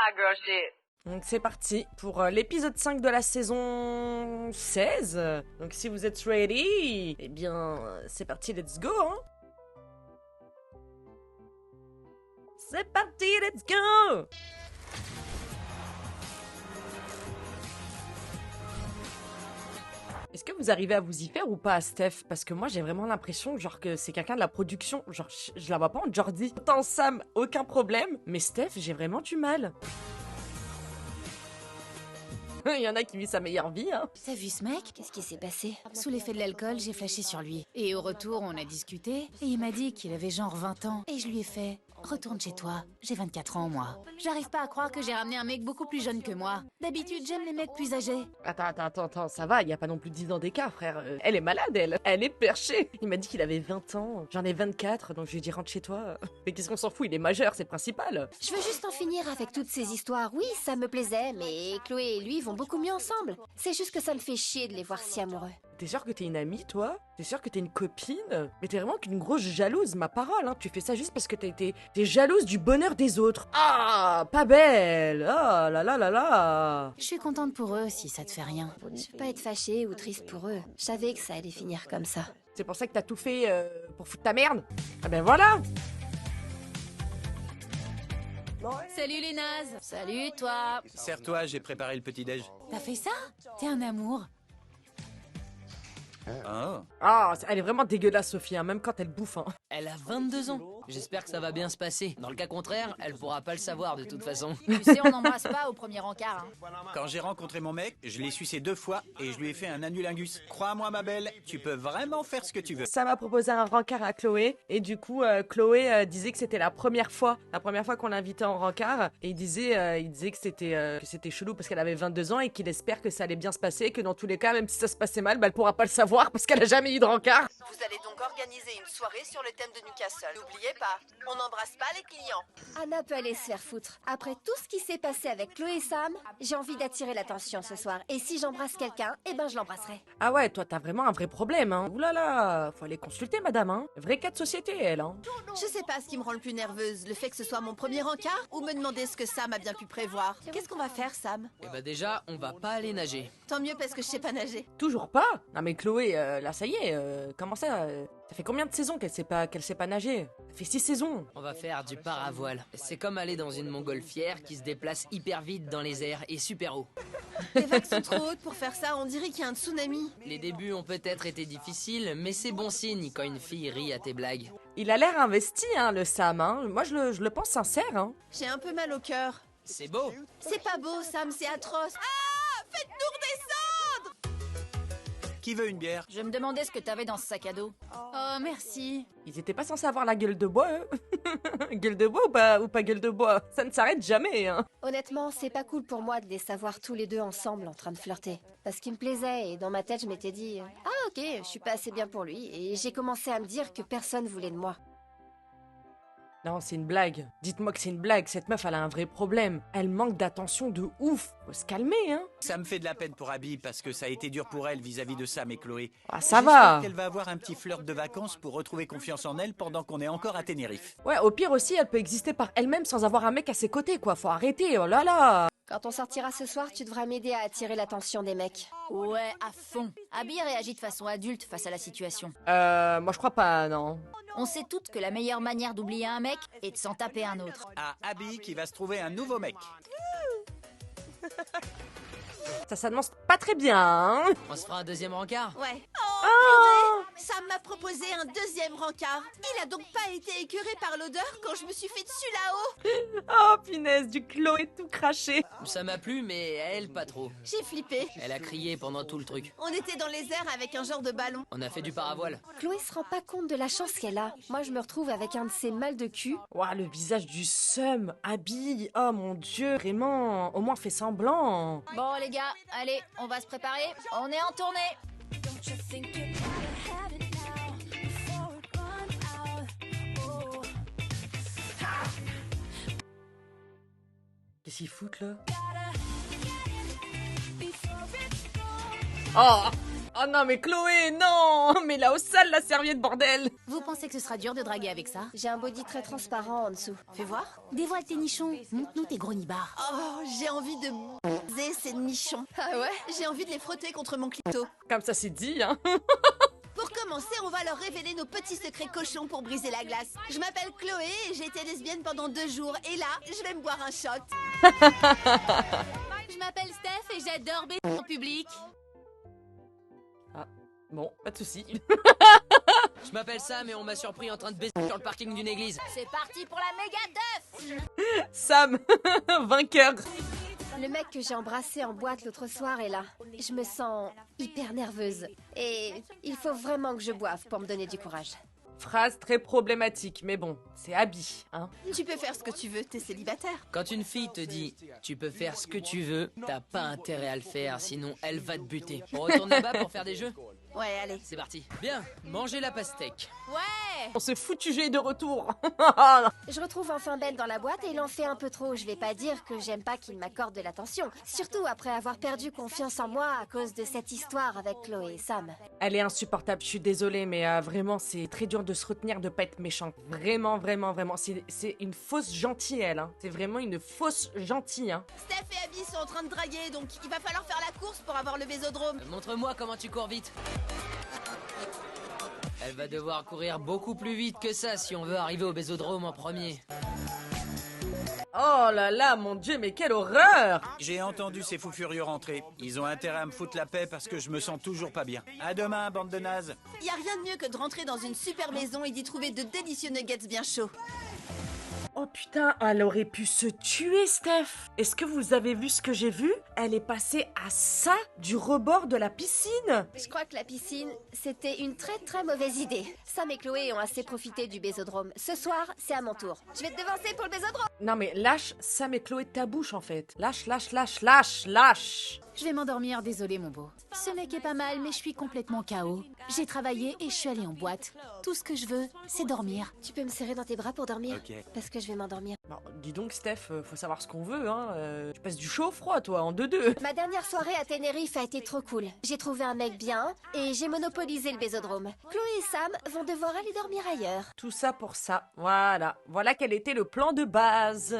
hot girl shit. Donc c'est parti pour l'épisode 5 de la saison 16. Donc si vous êtes ready, eh bien c'est parti, let's go hein. C'est parti, let's go. Est-ce que vous arrivez à vous y faire ou pas, Steph? Parce que moi j'ai vraiment l'impression genre que c'est quelqu'un de la production. Genre je la vois pas en Jordi. Autant Sam, aucun problème. Mais Steph, j'ai vraiment du mal. Il y en a qui vivent sa meilleure vie, hein. T'as vu ce mec? Qu'est-ce qui s'est passé? Sous l'effet de l'alcool, j'ai flashé sur lui. Et au retour, on a discuté, et il m'a dit qu'il avait genre 20 ans. Et je lui ai fait, retourne chez toi, j'ai 24 ans moi. J'arrive pas à croire que j'ai ramené un mec beaucoup plus jeune que moi. D'habitude, j'aime les mecs plus âgés. Attends, ça va, il y a pas non plus 10 ans d'écart, frère. Elle est malade, elle. Elle est perchée. Il m'a dit qu'il avait 20 ans, j'en ai 24, donc je lui ai dit rentre chez toi. Mais qu'est-ce qu'on s'en fout, il est majeur, c'est le principal. Je veux juste en finir avec toutes ces histoires. Oui, ça me plaisait, mais Chloé et lui vont beaucoup mieux ensemble. C'est juste que ça me fait chier de les voir si amoureux. T'es sûr que t'es une amie, toi? T'es sûr que t'es une copine? Mais t'es vraiment qu'une grosse jalouse, ma parole, hein. Tu fais ça juste parce que t'es jalouse du bonheur des autres. Ah, pas belle. Oh là là là là. Je suis contente pour eux si ça te fait rien. Je veux pas être fâchée ou triste pour eux. Je savais que ça allait finir comme ça. C'est pour ça que t'as tout fait pour foutre ta merde? Ah ben voilà. Salut les nazes. Salut toi. Serre-toi, j'ai préparé le petit-déj. T'as fait ça? T'es un amour. Oh. Ah, elle est vraiment dégueulasse, Sophie, hein, même quand elle bouffe, hein. Elle a 22 ans. J'espère que ça va bien se passer. Dans le cas contraire, elle pourra pas le savoir de toute façon. Tu sais, on n'embrasse pas au premier encart. Hein. Quand j'ai rencontré mon mec, je l'ai sucé 2 fois et je lui ai fait un annulingus. Crois-moi ma belle, tu peux vraiment faire ce que tu veux. Ça m'a proposé un rencard à Chloé, et du coup, Chloé disait que c'était la première fois qu'on l'invitait en rencard, et il disait que c'était chelou parce qu'elle avait 22 ans et qu'il espère que ça allait bien se passer, que dans tous les cas, même si ça se passait mal, bah, elle pourra pas le savoir parce qu'elle a jamais eu de rencard. Vous allez donc organiser une soirée sur le thème de Newcastle. N'oubliez pas, on n'embrasse pas les clients. Anna peut aller se faire foutre. Après tout ce qui s'est passé avec Chloé et Sam, j'ai envie d'attirer l'attention ce soir. Et si j'embrasse quelqu'un, eh ben je l'embrasserai. Ah ouais, toi t'as vraiment un vrai problème, hein. Oulala, faut aller consulter madame, hein. Vrai cas de société, elle, hein. Je sais pas ce qui me rend le plus nerveuse, le fait que ce soit mon premier encart ou me demander ce que Sam a bien pu prévoir. Qu'est-ce qu'on va faire, Sam? Et bah déjà, on va pas aller nager. Tant mieux parce que je sais pas nager. Toujours pas? Non mais Chloé, là ça y est, comment ça ça fait combien de saisons qu'elle sait pas nager? Ça fait 6 saisons. On va faire du paravoile. C'est comme aller dans une montgolfière qui se déplace hyper vite dans les airs et super haut. Les vagues sont trop hautes pour faire ça, on dirait qu'il y a un tsunami. Les débuts ont peut-être été difficiles, mais c'est bon signe quand une fille rit à tes blagues. Il a l'air investi, hein, le Sam, hein. Moi je le pense sincère, hein. J'ai un peu mal au cœur. C'est beau. C'est pas beau, Sam, c'est atroce. Ah! Faites-nous redescendre! Qui veut une bière? Je me demandais ce que t'avais dans ce sac à dos. Oh, merci. Ils étaient pas censés avoir la gueule de bois, eux. Gueule de bois ou pas gueule de bois? Ça ne s'arrête jamais, hein. Honnêtement, c'est pas cool pour moi de les savoir tous les deux ensemble en train de flirter. Parce qu'il me plaisait et dans ma tête je m'étais dit « Ah ok, je suis pas assez bien pour lui » et j'ai commencé à me dire que personne voulait de moi. Non, c'est une blague. Dites-moi que c'est une blague, cette meuf elle a un vrai problème. Elle manque d'attention de ouf. Faut se calmer, hein. Ça me fait de la peine pour Abby parce que ça a été dur pour elle vis-à-vis de Sam et Chloé. Ah, ça J'espère va. qu'elle va avoir un petit flirt de vacances pour retrouver confiance en elle pendant qu'on est encore à Tenerife. Ouais, au pire aussi, elle peut exister par elle-même sans avoir un mec à ses côtés, quoi. Faut arrêter, oh là là. Quand on sortira ce soir, tu devras m'aider à attirer l'attention des mecs. Ouais, à fond. Abby réagit de façon adulte face à la situation. Moi je crois pas, non. On sait toutes que la meilleure manière d'oublier un mec est de s'en taper un autre. À Abby qui va se trouver un nouveau mec. Ça s'annonce pas très bien, hein. On se fera un deuxième rencard. Ouais. Oh. Sam m'a proposé un deuxième rencard. Il a donc pas été écœuré par l'odeur quand je me suis fait dessus là-haut. Oh, punaise, du Chloé tout craché. Ça m'a plu, mais elle pas trop. J'ai flippé. Elle a crié pendant tout le truc. On était dans les airs avec un genre de ballon. On a fait du paravoile. Chloé se rend pas compte de la chance qu'elle a. Moi je me retrouve avec un de ces mal de cul. Ouah, le visage du seum, Abby. Oh mon dieu, vraiment. Au moins fais semblant. Bon les gars, allez, on va se préparer. On est en tournée. Qu'est-ce qu'ils foutent là? Oh! Oh non, mais Chloé, non! Mais là au sale, la serviette, bordel! Vous pensez que ce sera dur de draguer avec ça? J'ai un body très transparent en dessous. Fais voir. Dévoile tes nichons, montre-nous tes gros nibards. Oh, j'ai envie de baiser ces nichons. Ah ouais? J'ai envie de les frotter contre mon clito. Comme ça, c'est dit, hein? Pour commencer, on va leur révéler nos petits secrets cochons pour briser la glace. Je m'appelle Chloé et j'ai été lesbienne pendant 2 jours. Et là, je vais me boire un shot. Je m'appelle Steph et j'adore baiser en public. Bon, pas de soucis. Je m'appelle Sam et on m'a surpris en train de baiser sur le parking d'une église. C'est parti pour la méga teuf. Sam, vainqueur. Le mec que j'ai embrassé en boîte l'autre soir est là. Je me sens hyper nerveuse. Et il faut vraiment que je boive pour me donner du courage. Phrase très problématique, mais bon, c'est Abby, hein. Tu peux faire ce que tu veux, t'es célibataire. Quand une fille te dit « tu peux faire ce que tu veux », t'as pas intérêt à le faire, sinon elle va te buter. On retourne là-bas pour faire des jeux? Ouais, allez. C'est parti. Bien, mangez la pastèque. Ouais. On se foutu est de retour. Je retrouve enfin Ben dans la boîte et il en fait un peu trop. Je vais pas dire que j'aime pas qu'il m'accorde de l'attention. Surtout après avoir perdu confiance en moi à cause de cette histoire avec Chloé et Sam. Elle est insupportable, je suis désolée, mais vraiment, c'est très dur de se retenir de pas être méchante. Vraiment, vraiment, vraiment. C'est une fausse gentille, elle, hein. C'est vraiment une fausse gentille, hein. Steph et Abby sont en train de draguer, donc il va falloir faire la course pour avoir le bésodrome. Montre-moi comment tu cours vite. Elle va devoir courir beaucoup plus vite que ça si on veut arriver au bésodrome en premier. Oh là là, mon Dieu, mais quelle horreur! J'ai entendu ces fous furieux rentrer. Ils ont intérêt à me foutre la paix parce que je me sens toujours pas bien. À demain, bande de nazes. Y a rien de mieux que de rentrer dans une super maison et d'y trouver de délicieux nuggets bien chauds. Oh putain, elle aurait pu se tuer, Steph. Est-ce que vous avez vu ce que j'ai vu? Elle est passée à ça du rebord de la piscine. Je crois que la piscine, c'était une très très mauvaise idée. Sam et Chloé ont assez profité du bésodrome. Ce soir, c'est à mon tour. Je vais te devancer pour le bésodrome. Non mais lâche Sam et Chloé de ta bouche en fait. Lâche, lâche, lâche, lâche, lâche. Je vais m'endormir, désolé mon beau. Ce mec est pas mal, mais je suis complètement KO. J'ai travaillé et je suis allée en boîte. Tout ce que je veux, c'est dormir. Tu peux me serrer dans tes bras pour dormir? Ok. Parce que je vais m'endormir. Bon, dis donc Steph, faut savoir ce qu'on veut, hein. Tu passes du chaud au froid toi, en 2-2. Ma dernière soirée à Tenerife a été trop cool. J'ai trouvé un mec bien et j'ai monopolisé le bésodrome. Chloé et Sam vont devoir aller dormir ailleurs. Tout ça pour ça. Voilà. Voilà quel était le plan de base.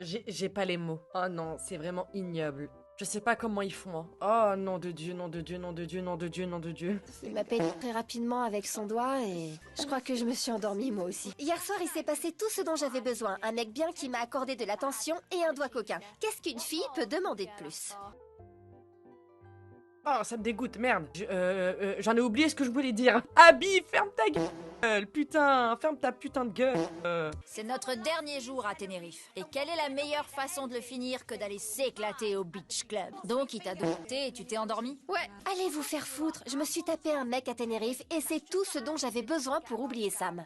J'ai pas les mots. Oh non, c'est vraiment ignoble. Je sais pas comment ils font. Hein. Oh nom de Dieu, nom de Dieu, nom de Dieu, nom de Dieu, nom de Dieu. Il m'a payé très rapidement avec son doigt et je crois que je me suis endormie moi aussi. Hier soir, il s'est passé tout ce dont j'avais besoin. Un mec bien qui m'a accordé de l'attention et un doigt coquin. Qu'est-ce qu'une fille peut demander de plus? Oh, ça me dégoûte, merde. J'en ai oublié ce que je voulais dire. Abby, ferme ta gueule, putain, ferme ta putain de gueule. C'est notre dernier jour à Tenerife. Et quelle est la meilleure façon de le finir que d'aller s'éclater au beach club? Donc il t'a dompté et tu t'es endormi? Ouais, allez vous faire foutre. Je me suis tapé un mec à Tenerife et c'est tout ce dont j'avais besoin pour oublier Sam.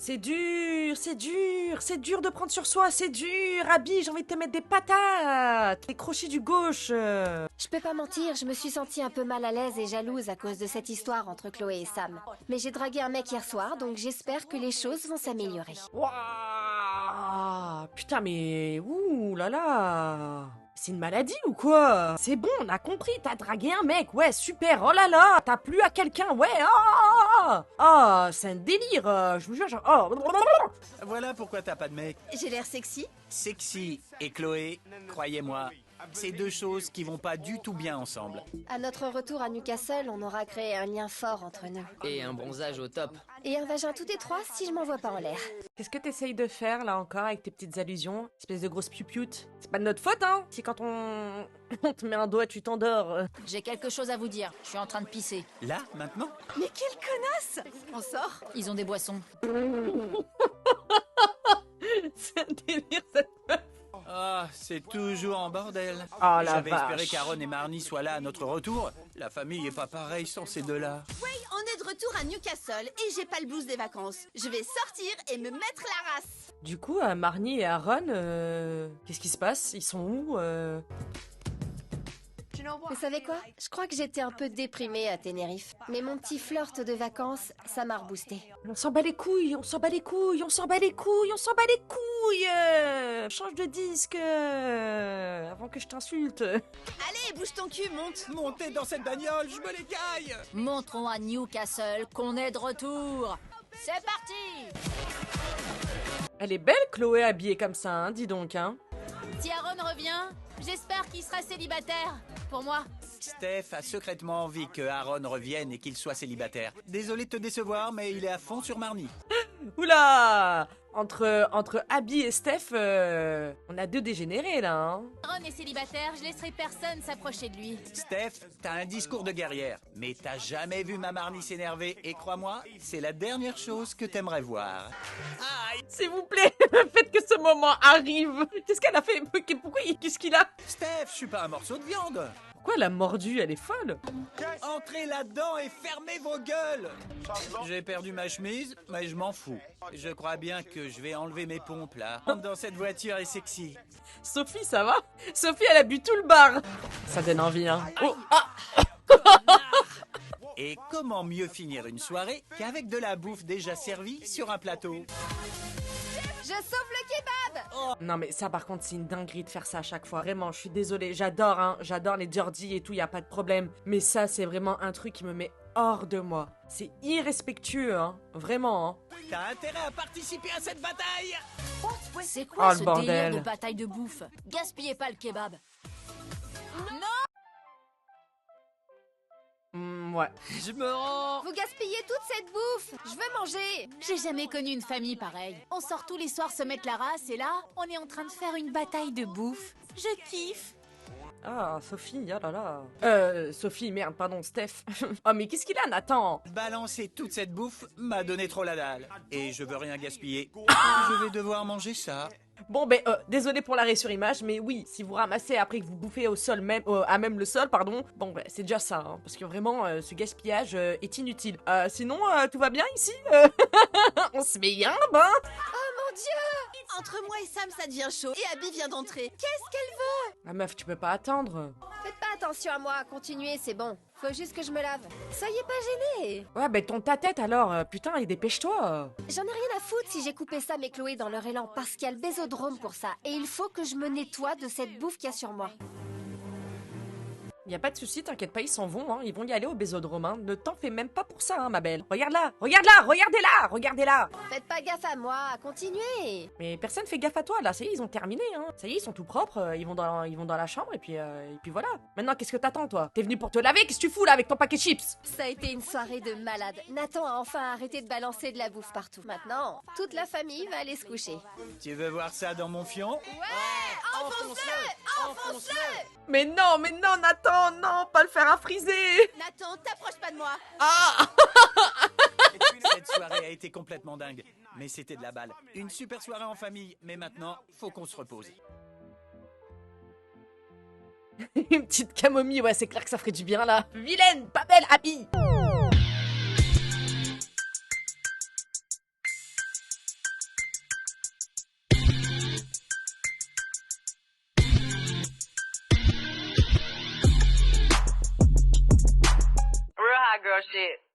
C'est dur, c'est dur, c'est dur de prendre sur soi, c'est dur. Abby, j'ai envie de te mettre des patates. Les crochets du gauche. Je peux pas mentir, je me suis sentie un peu mal à l'aise et jalouse à cause de cette histoire entre Chloé et Sam. Mais j'ai dragué un mec hier soir, donc j'espère que les choses vont s'améliorer. Waouh, putain, mais ouh là là. C'est une maladie ou quoi? C'est bon, on a compris, t'as dragué un mec, ouais, super, oh là là, t'as plu à quelqu'un, ouais, c'est un délire, je vous jure, genre, Voilà pourquoi t'as pas de mec. J'ai l'air sexy? Sexy et Chloé, croyez-moi, c'est deux choses qui vont pas du tout bien ensemble. À notre retour à Newcastle, on aura créé un lien fort entre nous. Et un bronzage au top. Et un vagin tout étroit si je m'envoie pas en l'air. Qu'est-ce que t'essayes de faire, là, encore, avec tes petites allusions? Espèce de grosse piou-pioute. C'est pas de notre faute, hein, si quand on te met un doigt, tu t'endors. J'ai quelque chose à vous dire. Je suis en train de pisser. Là, maintenant? Mais quelle connasse! On sort? Ils ont des boissons. C'est un délire, cette meuf. Ah, c'est toujours en bordel. Ah, la J'avais espéré vache. qu'Aaron et Marnie soient là à notre retour. La famille est pas pareille sans ces deux-là. Oui, on est de retour à Newcastle et j'ai pas le blues des vacances. Je vais sortir et me mettre la race. Du coup, Marnie et Aaron, qu'est-ce qui se passe? Ils sont où Vous savez quoi? Je crois que j'étais un peu déprimée à Tenerife. Mais mon petit flirt de vacances, ça m'a reboosté. On s'en bat les couilles, on s'en bat les couilles, on s'en bat les couilles, on s'en bat les couilles. Change de disque avant que je t'insulte. Allez, bouge ton cul, monte. Montez dans cette bagnole, je me l'écaille. Montrons à Newcastle qu'on est de retour. C'est parti! Elle est belle, Chloé, habillée comme ça, hein, dis donc, hein. Si Aaron revient, j'espère qu'il sera célibataire. Pour moi. Steph a secrètement envie que Aaron revienne et qu'il soit célibataire. Désolé de te décevoir, mais il est à fond sur Marnie. Oula! Entre Abby et Steph, on a deux dégénérés, là, hein. Aaron est célibataire, je laisserai personne s'approcher de lui. Steph, t'as un discours de guerrière, mais t'as jamais vu ma Marnie s'énerver, et crois-moi, c'est la dernière chose que t'aimerais voir. Aïe! S'il vous plaît, faites que ce moment arrive. Qu'est-ce qu'elle a fait? Pourquoi? Qu'est-ce qu'il a? Steph, je suis pas un morceau de viande! Pourquoi elle a mordu? Elle est folle. Entrez là-dedans et fermez vos gueules! J'ai perdu ma chemise, mais je m'en fous. Je crois bien que je vais enlever mes pompes, là. Entre dans cette voiture est sexy. Sophie, ça va? Sophie, elle a bu tout le bar. Ça donne envie, hein. Oh, ah! Et comment mieux finir une soirée qu'avec de la bouffe déjà servie sur un plateau? Je sauve le kebab! Non mais ça par contre c'est une dinguerie de faire ça à chaque fois. Vraiment, je suis désolée. J'adore, hein. J'adore les Jordi et tout, y a pas de problème. Mais ça c'est vraiment un truc qui me met hors de moi. C'est irrespectueux, hein. Vraiment, hein. T'as intérêt à participer à cette bataille! C'est quoi Oh, le ce bordel. délire de bataille de bouffe? Gaspillez pas le kebab. Ouais. Je me rends. Vous gaspillez toute cette bouffe! Je veux manger! J'ai jamais connu une famille pareille. On sort tous les soirs se mettre la race et là, on est en train de faire une bataille de bouffe. Je kiffe. Ah, Sophie, oh là là. Sophie, merde, pardon, Steph. Oh mais qu'est-ce qu'il a, Nathan? Balancer toute cette bouffe m'a donné trop la dalle. Et je veux rien gaspiller. Je vais devoir manger ça. Bon ben, désolé pour l'arrêt sur image, mais oui, si vous ramassez après que vous bouffez au sol même, à même le sol, pardon, bon ben, c'est déjà ça, hein, parce que vraiment, ce gaspillage est inutile. Sinon, tout va bien ici? On se met bien, ben? Oh mon Dieu! Entre moi et Sam, ça devient chaud. Et Abby vient d'entrer. Qu'est-ce qu'elle veut? La meuf, tu peux pas attendre. Faites pas attention à moi, continuez, c'est bon. Faut juste que je me lave. Soyez pas gênés! Ouais, ben tourne ta tête alors, putain, et dépêche-toi. J'en ai rien à foutre si j'ai coupé Sam et Chloé dans leur élan, parce qu'il y a le bésodrome pour ça. Et il faut que je me nettoie de cette bouffe qu'il y a sur moi. Y a pas de souci, t'inquiète pas, ils s'en vont, hein, ils vont y aller au bésodrome, hein. Ne t'en fais même pas pour ça, hein, ma belle. Regarde-la, regarde-la, regardez-la, regardez-la. Faites pas gaffe à moi, continuez! Mais personne fait gaffe à toi, là, ça y est, ils ont terminé, hein. Ça y est, ils sont tout propres, ils vont dans la chambre, et puis voilà. Maintenant, qu'est-ce que t'attends, toi? T'es venu pour te laver, qu'est-ce que tu fous, là, avec ton paquet de chips? Ça a été une soirée de malade. Nathan a enfin arrêté de balancer de la bouffe partout. Maintenant, toute la famille va aller se coucher. Tu veux voir ça dans mon fion? Enfonce-le! Enfonce-le! Mais non, Nathan, non, pas le faire à friser. Nathan, t'approches pas de moi! Ah. Cette soirée a été complètement dingue. Mais c'était de la balle. Une super soirée en famille. Mais maintenant, faut qu'on se repose. Une petite camomille, ouais, c'est clair que ça ferait du bien, là. Vilaine, pas belle, Abby. Real hot girl shit.